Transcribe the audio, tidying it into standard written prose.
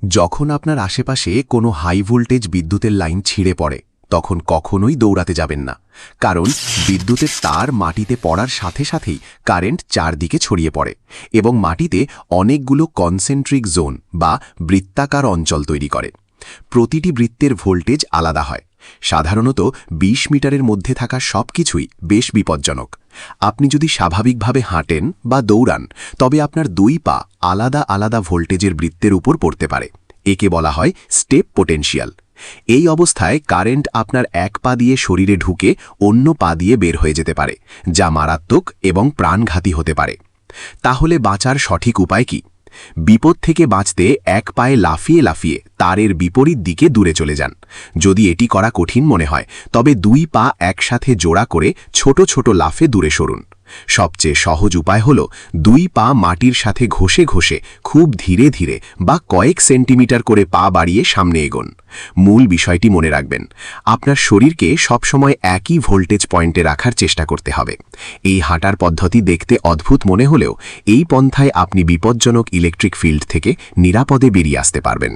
যখন আপনার আশেপাশে কোনো হাই ভোল্টেজ বিদ্যুতের লাইন ছিঁড়ে পড়ে তখন কখনোই দৌড়াতে যাবেন না, কারণ বিদ্যুতের তার মাটিতে পড়ার সাথে সাথেই কারেন্ট চারদিকে ছড়িয়ে পড়ে এবং মাটিতে অনেকগুলো কনসেন্ট্রিক জোন বা বৃত্তাকার অঞ্চল তৈরি করে। প্রতিটি বৃত্তের ভোল্টেজ আলাদা হয়। সাধারণত ২০ মিটারের মধ্যে থাকা সবকিছুই বেশ বিপজ্জনক। আপনি যদি স্বাভাবিকভাবে হাঁটেন বা দৌড়ান, তবে আপনার দুই পা আলাদা আলাদা ভোল্টেজের বৃত্তের উপর পড়তে পারে। একে বলা হয় স্টেপ পোটেনশিয়াল। এই অবস্থায় কারেন্ট আপনার এক পা দিয়ে শরীরে ঢুকে অন্য পা দিয়ে বের হয়ে যেতে পারে, যা মারাত্মক এবং প্রাণঘাতী হতে পারে। তাহলে বাঁচার সঠিক উপায় কি? বিপদ থেকে বাঁচতে এক পায়ে লাফিয়ে লাফিয়ে তারের বিপরীত দিকে দূরে চলে যান। যদি এটি করা কঠিন মনে হয়, তবে দুই পা একসাথে জোড়া করে ছোট ছোট লাফে দূরে সরুন। সবচেয়ে সহজ উপায় হল দুই পা মাটির সাথে ঘষে ঘষে খুব ধীরে ধীরে বা কয়েক সেন্টিমিটার করে পা বাড়িয়ে সামনে এগোন। মূল বিষয়টি মনে রাখবেন, আপনার শরীরকে সবসময় একই ভোল্টেজ পয়েন্টে রাখার চেষ্টা করতে হবে। এই হাঁটার পদ্ধতি দেখতে অদ্ভুত মনে হলেও এই পন্থায় আপনি বিপজ্জনক ইলেকট্রিক ফিল্ড থেকে নিরাপদে বেরিয়ে আসতে পারবেন।